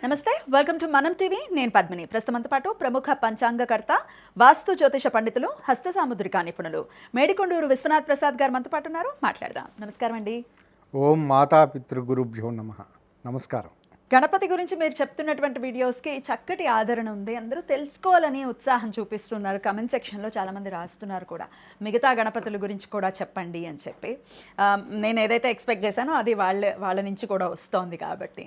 నమస్తే, welcome to మనం TV. నేను పద్మిని. ప్రస్తుతంతో పాటు ప్రముఖ పంచాంగకర్త, వాస్తు జ్యోతిష పండితులు, హస్త సాముద్రిక నిపుణులు మేడికొండూరు విశ్వనాథ్ ప్రసాద్ గారు మనతో పాటు ఉన్నారు. మాట్లాడదాం. నమస్కారం అండి. ఓం మాతా పితృగురుభ్యో నమః. నమస్కారం. గణపతి గురించి మీరు చెప్తున్నటువంటి వీడియోస్కి చక్కటి ఆదరణ ఉంది. అందరూ తెలుసుకోవాలని ఉత్సాహం చూపిస్తున్నారు. కమెంట్ సెక్షన్లో చాలామంది రాస్తున్నారు కూడా, మిగతా గణపతుల గురించి కూడా చెప్పండి అని చెప్పి. నేను ఏదైతే ఎక్స్పెక్ట్ చేశానో అది వాళ్ళ నుంచి కూడా వస్తోంది. కాబట్టి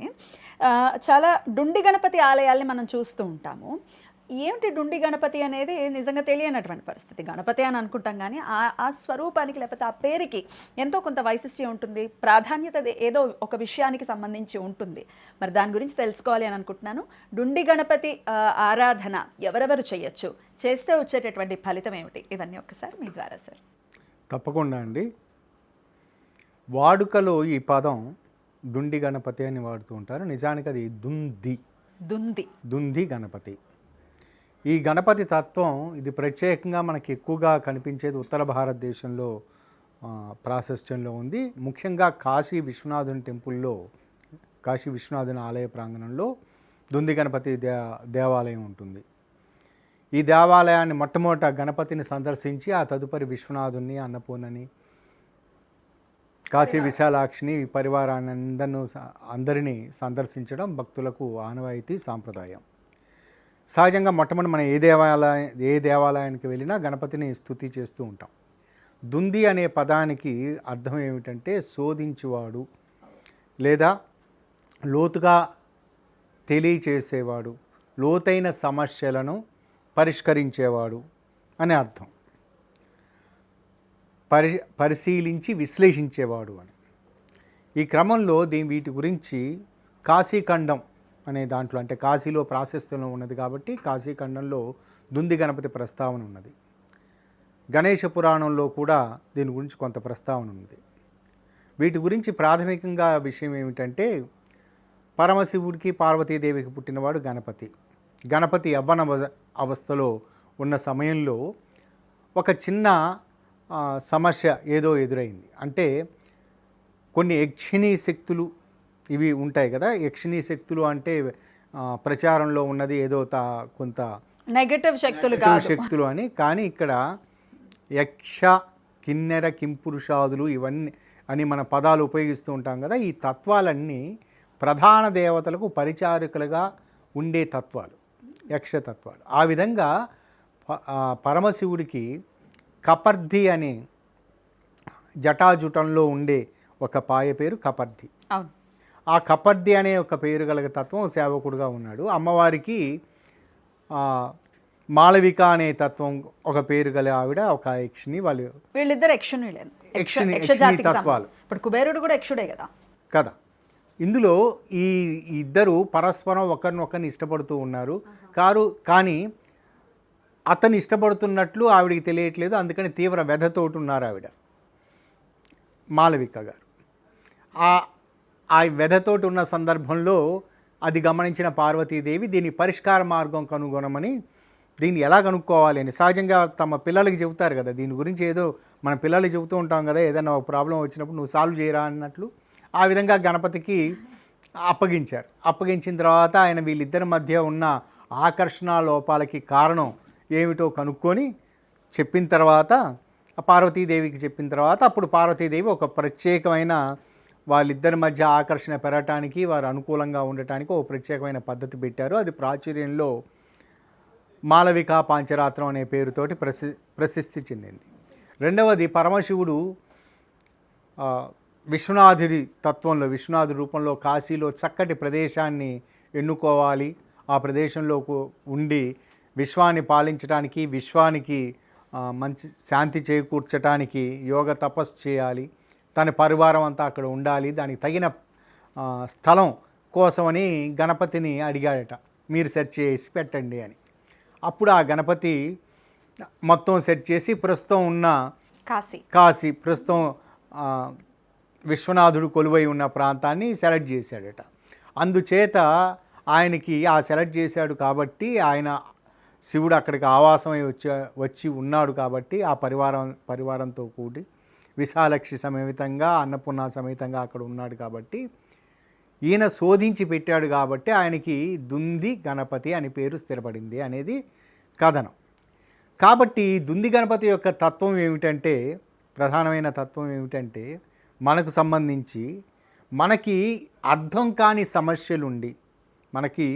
చాలా డుండి గణపతి ఆలయాల్ని మనం చూస్తూ ఉంటాము. ఏమిటి డుండి గణపతి అనేది నిజంగా తెలియనటువంటి పరిస్థితి. గణపతి అని అనుకుంటాం, కానీ ఆ స్వరూపానికి లేకపోతే ఆ పేరుకి ఎంతో కొంత వైశిష్ట్యం ఉంటుంది, ప్రాధాన్యత ఏదో ఒక విషయానికి సంబంధించి ఉంటుంది. మరి దాని గురించి తెలుసుకోవాలి అని అనుకుంటున్నాను. డుండి గణపతి ఆరాధన ఎవరెవరు చేయొచ్చు, చేస్తే వచ్చేటటువంటి ఫలితం ఏమిటి, ఇవన్నీ ఒక్కసారి మీ ద్వారా సార్. తప్పకుండా అండి. వాడుకలో ఈ పదం డుండి గణపతి అని వాడుతూ ఉంటారు. నిజానికి అది దుంది గణపతి. ఈ గణపతి తత్వం ఇది ప్రత్యేకంగా మనకి ఎక్కువగా కనిపించేది ఉత్తర భారతదేశంలో ప్రాశస్త్యంలో ఉంది. ముఖ్యంగా కాశీ విశ్వనాథుని టెంపుల్లో, కాశీ విశ్వనాథుని ఆలయ ప్రాంగణంలో దుంది గణపతి దేవాలయం ఉంటుంది. ఈ దేవాలయాన్ని మొట్టమొదట గణపతిని సందర్శించి ఆ తదుపరి విశ్వనాథుని, అన్నపూర్ణని, కాశీ విశాలాక్షిని, పరివారాన్ని అందరినీ సందర్శించడం భక్తులకు ఆనవాయితీ, సాంప్రదాయం. సహజంగా మొట్టమొదటి మనం ఏ దేవాలయానికి వెళ్ళినా గణపతిని స్తుతి చేస్తూ ఉంటాం. దుంది అనే పదానికి అర్థం ఏమిటంటే శోధించువాడు, లేదా లోతుగా తెలియచేసేవాడు, లోతైన సమస్యలను పరిష్కరించేవాడు అనే అర్థం. పరిశీలించి విశ్లేషించేవాడు అని. ఈ క్రమంలో వీటి గురించి కాశీఖండం అనే దాంట్లో, అంటే కాశీలో ప్రాశస్త్యంలో ఉన్నది కాబట్టి కాశీఖండంలో దుంది గణపతి ప్రస్తావన ఉన్నది. గణేష పురాణంలో కూడా దీని గురించి కొంత ప్రస్తావన ఉన్నది. వీటి గురించి ప్రాథమికంగా విషయం ఏమిటంటే, పరమశివుడికి పార్వతీదేవికి పుట్టినవాడు గణపతి. గణపతి యవ్వన అవస్థలో ఉన్న సమయంలో ఒక చిన్న సమస్య ఏదో ఎదురైంది. అంటే కొన్ని యక్షిణీ శక్తులు ఇవి ఉంటాయి కదా. యక్షిణీ శక్తులు అంటే ప్రచారంలో ఉన్నది ఏదో కొంత నెగటివ్ శక్తులు అని. కానీ ఇక్కడ యక్ష, కిన్నెర, కింపురుషాదులు ఇవన్నీ అని మన పదాలు ఉపయోగిస్తూ ఉంటాం కదా. ఈ తత్వాలన్నీ ప్రధాన దేవతలకు పరిచారకులుగా ఉండే తత్వాలు, యక్షతత్వాలు. ఆ విధంగా పరమశివుడికి కపర్ధి అనే జటాజుటంలో ఉండే ఒక పాయ పేరు కపర్ధి. ఆ కపర్ధి అనే ఒక పేరు గల తత్వం సేవకుడుగా ఉన్నాడు. అమ్మవారికి మాళవిక అనే తత్వం ఒక పేరు గల ఆవిడ, ఒక యక్షిని. వీళ్ళిద్దరు యక్షిణి తత్వాలు. ఇప్పుడు కుబేరుడు కూడా యక్షుడే కదా. ఇందులో ఈ ఇద్దరు పరస్పరం ఒకరినొకరిని ఇష్టపడుతూ ఉన్నారు. కానీ అతను ఇష్టపడుతున్నట్లు ఆవిడికి తెలియట్లేదు. అందుకని తీవ్ర వ్యధతోటి ఉన్నారు ఆవిడ, మాళవిక గారు. ఆ వ్యధతోటి ఉన్న సందర్భంలో అది గమనించిన పార్వతీదేవి దీని పరిష్కార మార్గం కనుగొనమని, దీన్ని ఎలా కనుక్కోవాలి అని సహజంగా తమ పిల్లలకి చెబుతారు కదా. దీని గురించి ఏదో మన పిల్లలకి చెబుతూ ఉంటాం కదా, ఏదైనా ఒక ప్రాబ్లం వచ్చినప్పుడు నువ్వు సాల్వ్ చేయరా అన్నట్లు. ఆ విధంగా గణపతికి అప్పగించారు. అప్పగించిన తర్వాత ఆయన వీళ్ళిద్దరి మధ్య ఉన్న ఆకర్షణ లోపాలకి కారణం ఏమిటో కనుక్కొని చెప్పిన తర్వాత, పార్వతీదేవికి చెప్పిన తర్వాత, అప్పుడు పార్వతీదేవి ఒక ప్రత్యేకమైన వాళ్ళిద్దరి మధ్య ఆకర్షణ పెరగటానికి, వారు అనుకూలంగా ఉండటానికి ఒక ప్రత్యేకమైన పద్ధతి పెట్టారు. అది ప్రాచుర్యంలో మాళవికా పాంచరాత్రం అనే పేరుతోటి ప్రసిద్ధి చెందింది. రెండవది, పరమశివుడు విశ్వనాథుడి తత్వంలో, విశ్వనాథుడి రూపంలో కాశీలో చక్కటి ప్రదేశాన్ని ఎన్నుకోవాలి, ఆ ప్రదేశంలో ఉండి విశ్వాన్ని పాలించడానికి, విశ్వానికి మంచి శాంతి చేకూర్చడానికి యోగ తపస్సు చేయాలి, తన పరివారం అంతా అక్కడ ఉండాలి, దానికి తగిన స్థలం కోసమని గణపతిని అడిగాడట, మీరు సెట్ చేసి పెట్టండి అని. అప్పుడు ఆ గణపతి మొత్తం సెట్ చేసి ప్రస్తుతం ఉన్న కాశీ ప్రస్తుతం విశ్వనాథుడు కొలువై ఉన్న ప్రాంతాన్ని సెలెక్ట్ చేశాడట. అందుచేత ఆయనకి సెలెక్ట్ చేశాడు కాబట్టి, ఆయన శివుడు అక్కడికి ఆవాసమై వచ్చి ఉన్నాడు కాబట్టి, ఆ పరివారంతో కూడి విశాలక్షి సమేతంగా, అన్నపూర్ణ సమేతంగా అక్కడ ఉన్నాడు కాబట్టి, ఈయన శోధించి పెట్టాడు కాబట్టి ఆయనకి దుంది గణపతి అని పేరు స్థిరపడింది అనేది కథనం. కాబట్టి దుంది గణపతి యొక్క తత్వం ఏమిటంటే, ప్రధానమైన తత్వం ఏమిటంటే, మనకు సంబంధించి మనకి అర్థం కాని సమస్యలుండి, మనకి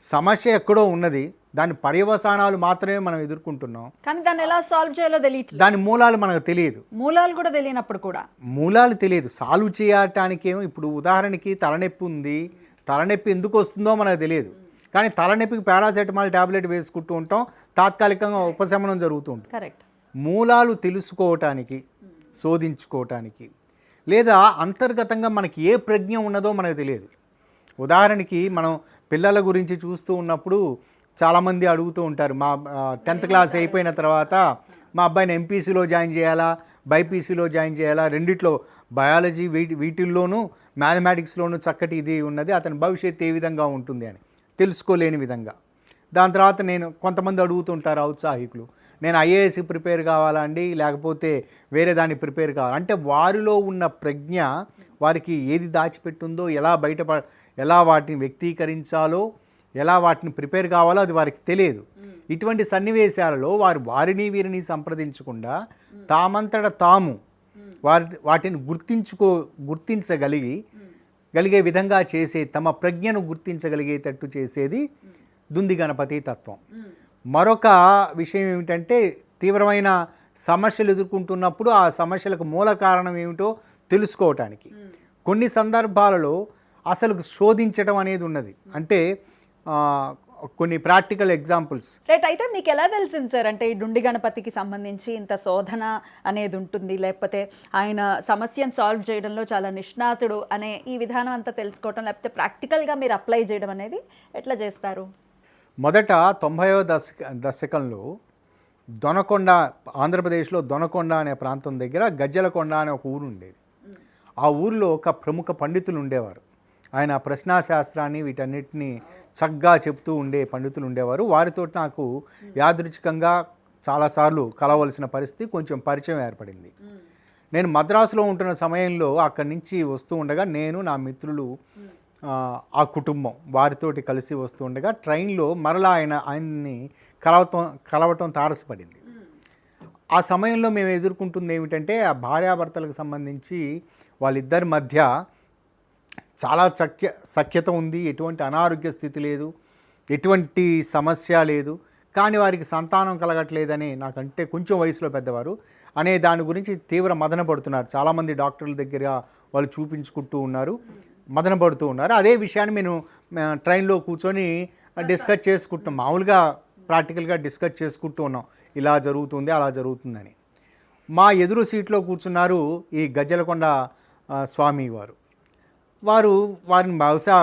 సమస్య ఎక్కడో ఉన్నది, దాని పర్యవసానాలు మాత్రమే మనం ఎదుర్కొంటున్నాం, కానీ దాన్ని ఎలా సాల్వ్ చేయాలో తెలియట్లేదు. దాని మూలాలు మనకు తెలియదు. మూలాలు కూడా తెలియనప్పుడు కూడా మూలాలు తెలియదు. సాల్వ్ చేయటానికేమో ఇప్పుడు ఉదాహరణకి తలనొప్పి ఉంది, తలనొప్పి ఎందుకు వస్తుందో మనకు తెలియదు, కానీ తలనొప్పికి పారాసెటమాల్ ట్యాబ్లెట్ వేసుకుంటూ ఉంటాం, తాత్కాలికంగా ఉపశమనం జరుగుతూ ఉంటుంది. కరెక్ట్. మూలాలు తెలుసుకోవటానికి, శోధించుకోవటానికి, లేదా అంతర్గతంగా మనకి ఏ ప్రజ్ఞ ఉన్నదో మనకు తెలియదు. ఉదాహరణకి మనం పిల్లల గురించి చూస్తూ ఉన్నప్పుడు చాలామంది అడుగుతూ ఉంటారు, మా 10th క్లాస్ అయిపోయిన తర్వాత మా అబ్బాయిని ఎంపీసీలో జాయిన్ చేయాలా, బైపీసీలో జాయిన్ చేయాలా, రెండిట్లో బయాలజీ వీటిల్లోనూ మ్యాథమెటిక్స్లోనూ చక్కటి ఇది ఉన్నది, అతని భవిష్యత్తు ఏ విధంగా ఉంటుంది అని తెలుసుకోలేని విధంగా. దాని తర్వాత కొంతమంది అడుగుతుంటారు ఔత్సాహికులు, నేను ఐఏఎస్కి ప్రిపేర్ కావాలా అండి, లేకపోతే వేరే దాన్ని ప్రిపేర్ కావాలా అంటే, వారిలో ఉన్న ప్రజ్ఞ వారికి ఏది దాచిపెట్టుందో, ఎలా వాటిని వ్యక్తీకరించాలో, ఎలా వాటిని ప్రిపేర్ కావాలో అది వారికి తెలియదు. ఇటువంటి సన్నివేశాలలో వీరిని సంప్రదించకుండా తామంతట తాము వాటిని గుర్తించగలిగే విధంగా చేసే, తమ ప్రజ్ఞను గుర్తించగలిగేటట్టు చేసేది దుంది గణపతి తత్వం. మరొక విషయం ఏమిటంటే, తీవ్రమైన సమస్యలు ఎదుర్కొంటున్నప్పుడు ఆ సమస్యలకు మూల కారణం ఏమిటో తెలుసుకోవటానికి కొన్ని సందర్భాలలో అసలు శోధించడం అనేది ఉన్నది. అంటే కొన్ని ప్రాక్టికల్ ఎగ్జాంపుల్స్. రైట్. అయితే మీకు ఎలా తెలిసింది సార్, అంటే ఈ దుండి గణపతికి సంబంధించి ఇంత శోధన అనేది ఉంటుంది, లేకపోతే ఆయన సమస్యను సాల్వ్ చేయడంలో చాలా నిష్ణాతుడు అనే ఈ విధానం అంతా తెలుసుకోవటం, లేకపోతే ప్రాక్టికల్గా మీరు అప్లై చేయడం అనేది ఎట్లా చేస్తారు? మొదట 90వ దశకంలో దొనకొండ, ఆంధ్రప్రదేశ్లో దొనకొండ అనే ప్రాంతం దగ్గర గజ్జలకొండ అనే ఒక ఊరు ఉండేది. ఆ ఊరిలో ఒక ప్రముఖ పండితులు ఉండేవారు. ఆయన ప్రశ్నాశాస్త్రాన్ని వీటన్నిటిని చక్కగా చెప్తూ ఉండే పండితులు ఉండేవారు. వారితో నాకు యాదృచ్ఛికంగా చాలాసార్లు కలవలసిన పరిస్థితి, కొంచెం పరిచయం ఏర్పడింది. నేను మద్రాసులో ఉంటున్న సమయంలో అక్కడి నుంచి వస్తూ ఉండగా, నేను నా మిత్రులు ఆ కుటుంబం వారితోటి కలిసి వస్తూ ఉండగా ట్రైన్లో మరలా ఆయన్ని కలవటం తారసపడింది. ఆ సమయంలో మేము ఎదుర్కొంటుంది ఏమిటంటే, ఆ భార్యాభర్తలకు సంబంధించి వాళ్ళిద్దరి మధ్య చాలా సఖ్యత ఉంది, ఎటువంటి అనారోగ్య స్థితి లేదు, ఎటువంటి సమస్య లేదు, కానీ వారికి సంతానం కలగట్లేదని, నాకంటే కొంచెం వయసులో పెద్దవారు అనే దాని గురించి తీవ్ర మదన పడుతున్నారు. చాలామంది డాక్టర్ల దగ్గర వాళ్ళు చూపించుకుంటూ ఉన్నారు, మదన పడుతూ ఉన్నారు. అదే విషయాన్ని మేము ట్రైన్లో కూర్చొని డిస్కస్ చేసుకుంటున్నాం, మామూలుగా ప్రాక్టికల్గా డిస్కస్ చేసుకుంటూ ఉన్నాం, ఇలా జరుగుతుంది అలా జరుగుతుందని. మా ఎదురు సీట్లో కూర్చున్నారు ఈ గజ్జలకొండ స్వామి వారిని బహుశా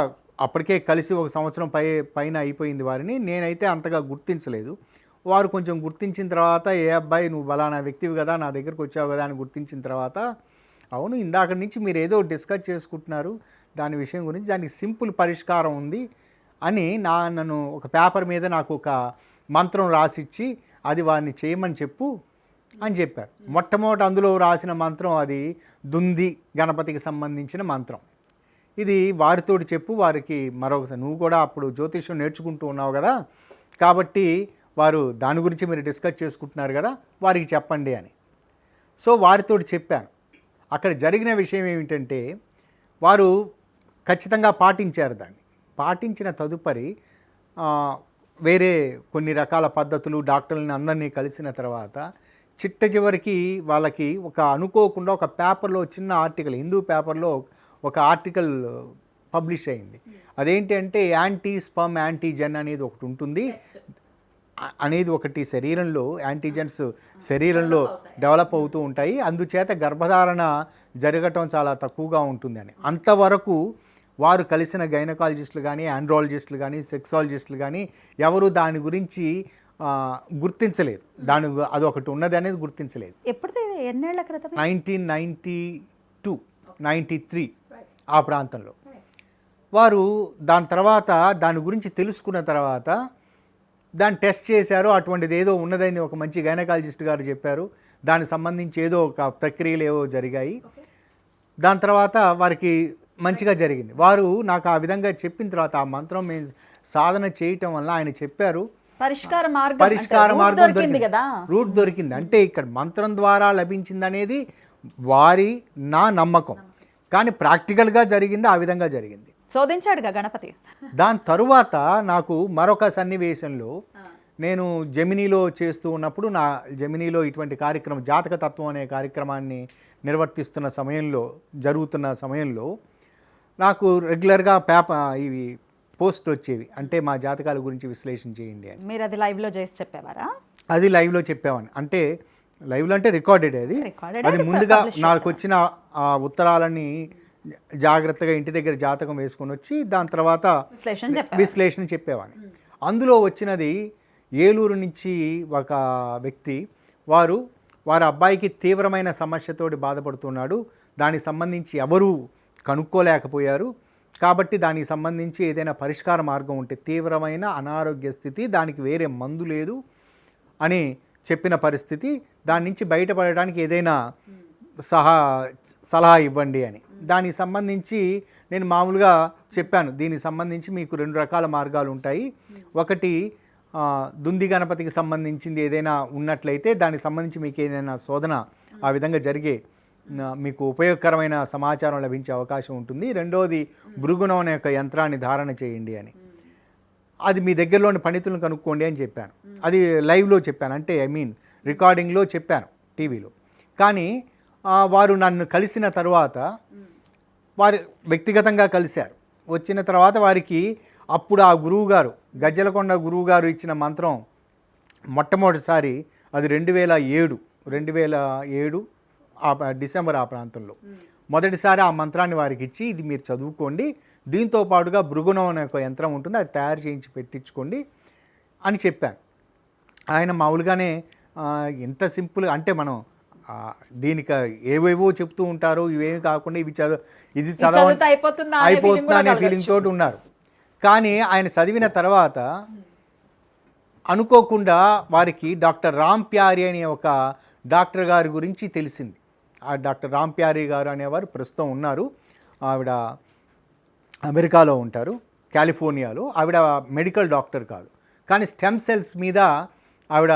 అప్పటికే కలిసి 1 సంవత్సరం పైన అయిపోయింది వారిని. నేనైతే అంతగా గుర్తించలేదు. వారు కొంచెం గుర్తించిన తర్వాత, ఏ అబ్బాయి నువ్వు బలానా వ్యక్తివి కదా, నా దగ్గరకు వచ్చావు కదా అని గుర్తించిన తర్వాత, అవును ఇందాక నుంచి మీరు ఏదో డిస్కస్ చేసుకుంటున్నారు దాని విషయం గురించి, దానికి సింపుల్ పరిష్కారం ఉంది అని నన్ను ఒక పేపర్ మీద నాకు ఒక మంత్రం రాసిచ్చి, అది వారిని చేయమని చెప్పు అని చెప్పారు. మొట్టమొదటి అందులో రాసిన మంత్రం అది దుంది గణపతికి సంబంధించిన మంత్రం. ఇది వారితోటి చెప్పు, వారికి మరొకసారి, నువ్వు కూడా అప్పుడు జ్యోతిష్యం నేర్చుకుంటూ ఉన్నావు కదా, కాబట్టి వారు దాని గురించి మీరు డిస్కస్ చేసుకుంటున్నారు కదా, వారికి చెప్పండి అని. సో వారితోటి చెప్పాను. అక్కడ జరిగిన విషయం ఏమిటంటే, వారు ఖచ్చితంగా పాటించారు. దాన్ని పాటించిన తదుపరి వేరే కొన్ని రకాల పద్ధతులు, డాక్టర్లని అందరినీ కలిసిన తర్వాత చిట్ట చివరికి వాళ్ళకి అనుకోకుండా ఒక పేపర్లో, చిన్న ఆర్టికల్, హిందూ పేపర్లో ఒక ఆర్టికల్ పబ్లిష్ అయింది. అదేంటి అంటే, యాంటీ స్పర్మ్ యాంటీజెన్ అనేది ఒకటి ఉంటుంది, అనేది ఒకటి శరీరంలో, యాంటీజెన్స్ శరీరంలో డెవలప్ అవుతూ ఉంటాయి, అందుచేత గర్భధారణ జరగటం చాలా తక్కువగా ఉంటుంది అని. అంతవరకు వారు కలిసిన గైనకాలజిస్టులు కానీ, ఆండ్రాలజిస్టులు కానీ, సెక్సాలజిస్టులు కానీ ఎవరు దాని గురించి గుర్తించలేదు. అదొకటి ఉన్నది అనేది గుర్తించలేదు. ఎప్పుడు, ఎన్నేళ్ల క్రితం? 1992, 93 ఆ ప్రాంతంలో. వారు దాని తర్వాత దాని గురించి తెలుసుకున్న తర్వాత దాన్ని టెస్ట్ చేశారు. అటువంటిది ఏదో ఉన్నదని ఒక మంచి గైనకాలజిస్ట్ గారు చెప్పారు. దానికి సంబంధించి ఏదో ఒక ప్రక్రియలు ఏవో జరిగాయి. దాని తర్వాత వారికి మంచిగా జరిగింది. వారు నాకు ఆ విధంగా చెప్పిన తర్వాత ఆ మంత్రం మేము సాధన చేయటం వల్ల ఆయన చెప్పారు పరిష్కార మార్గం దొరికింది కదా, రూట్ దొరికింది. అంటే ఇక్కడ మంత్రం ద్వారా లభించింది అనేది నా నమ్మకం, కానీ ప్రాక్టికల్గా జరిగింది ఆ విధంగా జరిగింది. శోధించాడుగా గణపతి. దాని తరువాత నాకు మరొక సన్నివేశంలో నేను జెమినీలో చేస్తూ ఉన్నప్పుడు నా జెమినీలో ఇటువంటి కార్యక్రమం జాతక తత్వం అనే కార్యక్రమాన్ని నిర్వర్తిస్తున్న జరుగుతున్న సమయంలో నాకు రెగ్యులర్గా ఇవి పోస్ట్ వచ్చేవి, అంటే మా జాతకాల గురించి విశ్లేషణ చేయండి అని. మీరు అది లైవ్లో చేసి చెప్పేవారా? అది లైవ్లో చెప్పేవాడిని. అంటే లైవ్లో అంటే రికార్డెడ్ అది ముందుగా నాకు వచ్చిన ఆ ఉత్తరాలని జాగ్రత్తగా ఇంటి దగ్గర జాతకం వేసుకొని వచ్చి దాని తర్వాత విశ్లేషణ చెప్పేవాడిని. అందులో వచ్చినది ఏలూరు నుంచి ఒక వ్యక్తి, వారి అబ్బాయికి తీవ్రమైన సమస్యతోటి బాధపడుతున్నాడు, దానికి సంబంధించి ఎవరూ కనుక్కోలేకపోయారు, కాబట్టి దానికి సంబంధించి ఏదైనా పరిష్కార మార్గం ఉంటే, తీవ్రమైన అనారోగ్య స్థితి, దానికి వేరే మందు లేదు అని చెప్పిన పరిస్థితి, దాని నుంచి బయటపడడానికి ఏదైనా సలహా ఇవ్వండి అని. దానికి సంబంధించి నేను మామూలుగా చెప్పాను, దీనికి సంబంధించి మీకు 2 రకాల మార్గాలు ఉంటాయి. ఒకటి దుంది గణపతికి సంబంధించింది ఏదైనా ఉన్నట్లయితే దానికి సంబంధించి మీకు ఏదైనా శోధన ఆ విధంగా జరిగే మీకు ఉపయోగకరమైన సమాచారం లభించే అవకాశం ఉంటుంది. రెండోది భృగుణం అనే ఒక యంత్రాన్ని ధారణ చేయండి అని, అది మీ దగ్గరలోని పండితులను కనుక్కోండి అని చెప్పాను. అది లైవ్లో చెప్పాను, అంటే రికార్డింగ్లో చెప్పాను టీవీలో. కానీ వారు నన్ను కలిసిన తర్వాత వారు వ్యక్తిగతంగా కలిశారు. వచ్చిన తర్వాత వారికి అప్పుడు ఆ గురువుగారు గజ్జలకొండ గురువుగారు ఇచ్చిన మంత్రం మొట్టమొదటిసారి అది 2007 డిసెంబర్ ఆ ప్రాంతంలో మొదటిసారి ఆ మంత్రాన్ని వారికి ఇచ్చి, ఇది మీరు చదువుకోండి, దీంతో పాటుగా భృగుణం అనే ఒక యంత్రం ఉంటుంది, అది తయారు చేయించి పెట్టించుకోండి అని చెప్పాను. ఆయన మామూలుగానే ఎంత సింపుల్ అంటే మనం దీనికి ఏవేవో చెప్తూ ఉంటారు, ఇవేమి కాకుండా ఇది చదవండి అయిపోతుందా అనే ఫీలింగ్ తోటి ఉన్నారు. కానీ ఆయన చదివిన తర్వాత అనుకోకుండా వారికి డాక్టర్ రామ్ ప్యారీ అనే ఒక డాక్టర్ గారి గురించి తెలిసింది. ఆ డాక్టర్ రామ్ ప్యారీ గారు అనేవారు ప్రస్తుతం ఉన్నారు, ఆవిడ అమెరికాలో ఉంటారు, కాలిఫోర్నియాలో. ఆవిడ మెడికల్ డాక్టర్ కాదు, కానీ స్టెమ్ సెల్స్ మీద ఆవిడ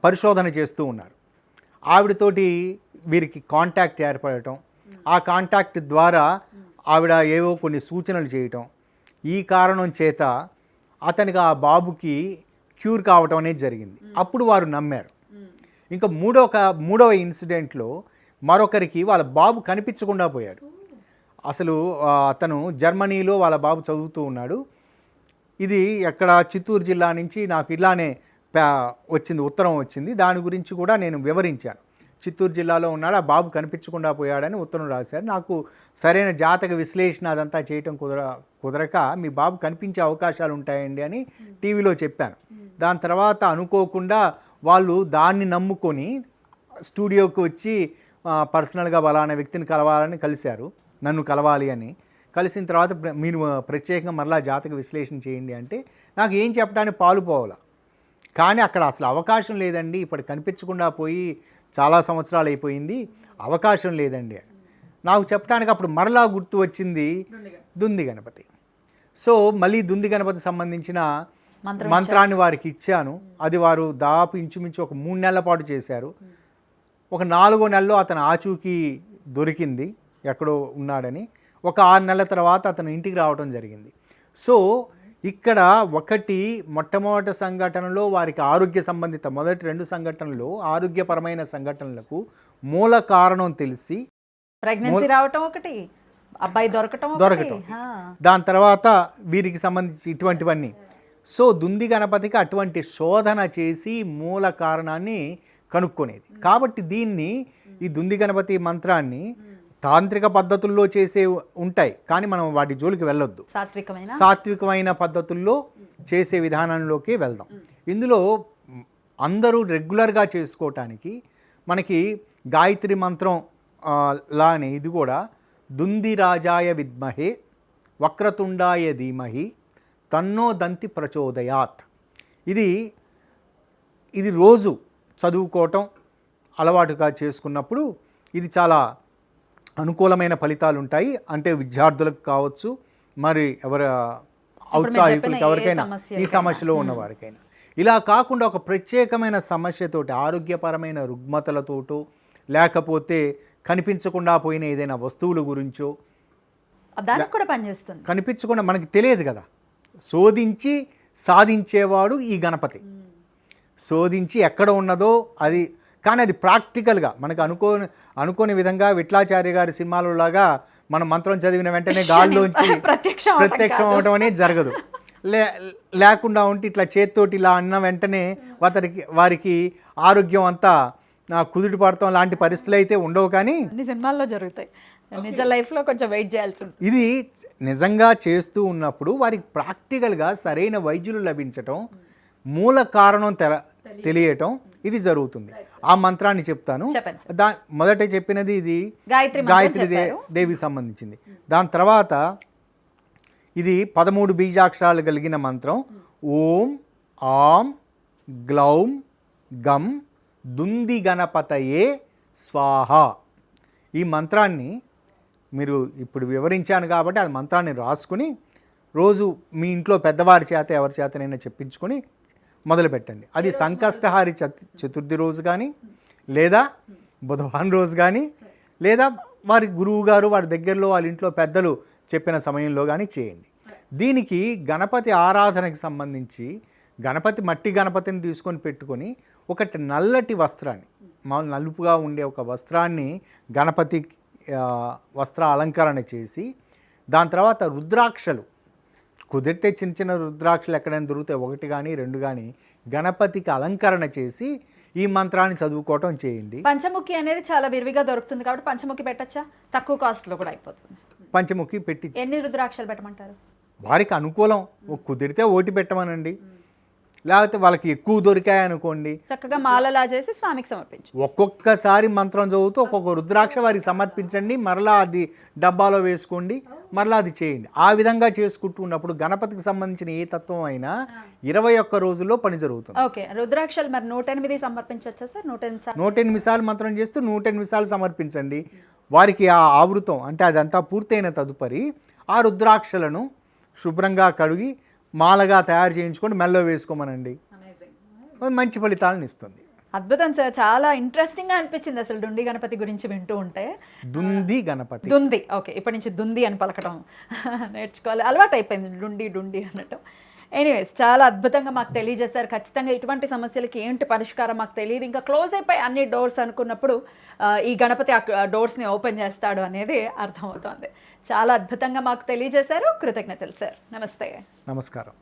పరిశోధన చేస్తూ ఉన్నారు. ఆవిడతోటి వీరికి కాంటాక్ట్ ఏర్పడటం, ఆ కాంటాక్ట్ ద్వారా ఆవిడ ఏవో కొన్ని సూచనలు చేయటం, ఈ కారణం చేత అతనికి ఆ బాబుకి క్యూర్ కావటం అనేది జరిగింది. అప్పుడు వారు నమ్మారు. ఇంకా మూడవ ఇన్సిడెంట్లో మరొకరికి వాళ్ళ బాబు కనిపించకుండా పోయాడు. అసలు అతను జర్మనీలో వాళ్ళ బాబు చదువుతూ ఉన్నాడు. ఇది ఎక్కడ చిత్తూరు జిల్లా నుంచి నాకు ఇలానే ఉత్తరం వచ్చింది. దాని గురించి కూడా నేను వివరించాను. చిత్తూరు జిల్లాలో ఉన్నాడు, ఆ బాబు కనిపించకుండా పోయాడని ఉత్తరం రాశారు. నాకు సరైన జాతక విశ్లేషణ అదంతా చేయటం కుదరక మీ బాబు కనిపించే అవకాశాలు ఉంటాయండి అని టీవీలో చెప్పాను. దాని తర్వాత అనుకోకుండా వాళ్ళు దాన్ని నమ్ముకొని స్టూడియోకి వచ్చి పర్సనల్గా బలానా వ్యక్తిని కలవాలని కలిశారు, నన్ను కలవాలి అని. కలిసిన తర్వాత మీరు ప్రత్యేకంగా మరలా జాతక విశ్లేషణ చేయండి అంటే నాకు ఏం చెప్పడానికి పోవాల. కానీ అక్కడ అసలు అవకాశం లేదండి, ఇప్పుడు కనిపించకుండా పోయి చాలా సంవత్సరాలు అయిపోయింది, అవకాశం లేదండి. నాకు చెప్పడానికి అప్పుడు మరలా గుర్తు వచ్చింది దుంది గణపతి. సో మళ్ళీ దుంది గణపతి సంబంధించిన మంత్రాన్ని వారికి ఇచ్చాను. అది వారు దాదాపు ఇంచుమించు ఒక 3 నెలల పాటు చేశారు. ఒక 4వ నెలలో అతను ఆచూకీ దొరికింది, ఎక్కడో ఉన్నాడని. ఒక 6 నెలల తర్వాత అతను ఇంటికి రావడం జరిగింది. సో ఇక్కడ మొట్టమొదటి సంఘటనలో వారికి ఆరోగ్య సంబంధిత మొదటి 2 సంఘటనలు ఆరోగ్యపరమైన సంఘటనలకు మూల కారణం తెలిసి ప్రెగ్నెన్సీ రావటం ఒకటి, అబ్బాయి దొరకటం. దాని తర్వాత వీరికి సంబంధించి ఇటువంటివన్నీ. సో దుంది గణపతికి అటువంటి శోధన చేసి మూల కారణాన్ని కనుక్కొనేది. కాబట్టి ఈ దుంది గణపతి మంత్రాన్ని తాంత్రిక పద్ధతుల్లో చేసే ఉంటాయి, కానీ మనం వాటి జోలికి వెళ్ళొద్దు. సాత్వికమైన పద్ధతుల్లో చేసే విధానంలోకి వెళ్దాం. ఇందులో అందరూ రెగ్యులర్గా చేసుకోవటానికి మనకి గాయత్రి మంత్రం లానే ఇది కూడా దుంది రాజాయ విద్మహే వక్రతుండాయ ధీమహి తన్నో దంతి ప్రచోదయాత్. ఇది రోజు చదువుకోవటం అలవాటుగా చేసుకున్నప్పుడు ఇది చాలా అనుకూలమైన ఫలితాలు ఉంటాయి. అంటే విద్యార్థులకు కావచ్చు, మరి ఎవరు ఔత్సాహికులకు ఎవరికైనా ఈ సమస్యలో ఉన్న వారికైనా. ఇలా కాకుండా ఒక ప్రత్యేకమైన సమస్యతోటి ఆరోగ్యపరమైన రుగ్మతలతోటో లేకపోతే కనిపించకుండా పోయిన ఏదైనా వస్తువుల గురించో దానికి కూడా పనిచేస్తుంది. కనిపించకుండా మనకి తెలియదు కదా, శోధించి సాధించేవాడు ఈ గణపతి. శోధించి ఎక్కడ ఉన్నదో అది, కానీ అది ప్రాక్టికల్గా మనకు అనుకోని విధంగా విఠలాచార్య గారి సినిమాలో లాగా మనం మంత్రం చదివిన వెంటనే గాల్లోంచి ప్రత్యక్షం అవడం అనేది జరగదు. లేకుండా ఉంటే ఇట్లా చేత్తోటి ఇలా అన్న వెంటనే వారికి ఆరోగ్యం అంతా కుదుటి పడతాం లాంటి పరిస్థితులు అయితే ఉండవు. కానీ సినిమాల్లో జరుగుతాయి, నిజ లైఫ్లో కొంచెం వెయిట్ చేయాల్సి ఉంటుంది. ఇది నిజంగా చేస్తూ ఉన్నప్పుడు వారికి ప్రాక్టికల్గా సరైన వైద్యులు లభించటం, మూల కారణం తెలియటం ఇది జరుగుతుంది. ఆ మంత్రాన్ని చెప్తాను. మొదట చెప్పినది ఇది గాయత్రి దేవికి సంబంధించింది. దాని తర్వాత ఇది 13 బీజాక్షరాలు కలిగిన మంత్రం. ఓం ఆం గ్లౌం గం దుంది గణపతయే స్వాహ. ఈ మంత్రాన్ని మీరు ఇప్పుడు వివరించాను కాబట్టి ఆ మంత్రాన్ని రాసుకుని రోజు మీ ఇంట్లో పెద్దవారి చేత ఎవరి చేతనైనా చెప్పించుకొని మొదలుపెట్టండి. అది సంకష్టహారి చతుర్థి రోజు కానీ, లేదా బుధవారం రోజు కానీ, లేదా వారి గురువు గారు వారి దగ్గరలో వాళ్ళ ఇంట్లో పెద్దలు చెప్పిన సమయంలో కానీ చేయండి. దీనికి గణపతి ఆరాధనకి సంబంధించి మట్టి గణపతిని తీసుకొని పెట్టుకొని ఒకటి నల్లటి వస్త్రాన్ని, నలుపుగా ఉండే ఒక వస్త్రాన్ని గణపతి వస్త్ర అలంకరణ చేసి, దాని తర్వాత రుద్రాక్షలు కుదిరితే చిన్న చిన్న రుద్రాక్షలు ఎక్కడైనా దొరికితే 1 కానీ 2 కానీ గణపతికి అలంకరణ చేసి ఈ మంత్రాన్ని చదువుకోవటం చేయండి. పంచముఖి అనేది చాలా విరివిగా దొరుకుతుంది కాబట్టి పంచముఖి పెట్టచ్చా? తక్కువ కాస్ట్లో కూడా అయిపోతుంది. పంచముఖి పెట్టి ఎన్ని రుద్రాక్షలు పెట్టమంటారు? వారికి అనుకూలం. కుదిరితే 1 పెట్టమనండి, లేకపోతే వాళ్ళకి ఎక్కువ దొరికాయనుకోండి చక్కగా మాలలా చేసి స్వామికి సమర్పించు. ఒక్కొక్కసారి మంత్రం చదువుతూ ఒక్కొక్క రుద్రాక్ష వారికి సమర్పించండి, మరలా అది డబ్బాలో వేసుకోండి, మరలా అది చేయండి. ఆ విధంగా చేసుకుంటూ ఉన్నప్పుడు గణపతికి సంబంధించిన ఏ తత్వం అయినా 21 రోజుల్లో పని జరుగుతుంది. ఓకే, రుద్రాక్షలు మరి 108 సమర్పించచ్చా సార్? 108 సార్లు మంత్రం చేస్తూ 108 సార్లు సమర్పించండి. వారికి ఆ ఆవృతం అంటే అదంతా పూర్తయిన తదుపరి ఆ రుద్రాక్షలను శుభ్రంగా కడిగి మాలగా తయారు చేయించుకొని మెల్లో వేసుకోమనండి. మంచి ఫలితాలను ఇస్తుంది. అద్భుతం సార్, చాలా ఇంట్రెస్టింగ్ గా అనిపించింది అసలు దుండి గణపతి గురించి వింటూ ఉంటే. దుంది ఓకే, ఇప్పటి నుంచి దుంది అని పలకడం నేర్చుకోవాలి, అలవాటు అయిపోయింది డుండి అనటం. ఎనీవేస్, చాలా అద్భుతంగా మాకు తెలియజేశారు. ఖచ్చితంగా ఇటువంటి సమస్యలకి ఏంటి పరిష్కారం మాకు తెలియదు, ఇంకా క్లోజ్ అయిపోయి అన్ని డోర్స్ అనుకున్నప్పుడు ఈ గణపతి ఆ డోర్స్ని ఓపెన్ చేస్తాడు అనేది అర్థమవుతోంది. చాలా అద్భుతంగా మాకు తెలియజేశారు. కృతజ్ఞతలు సార్. నమస్తే. నమస్కారం.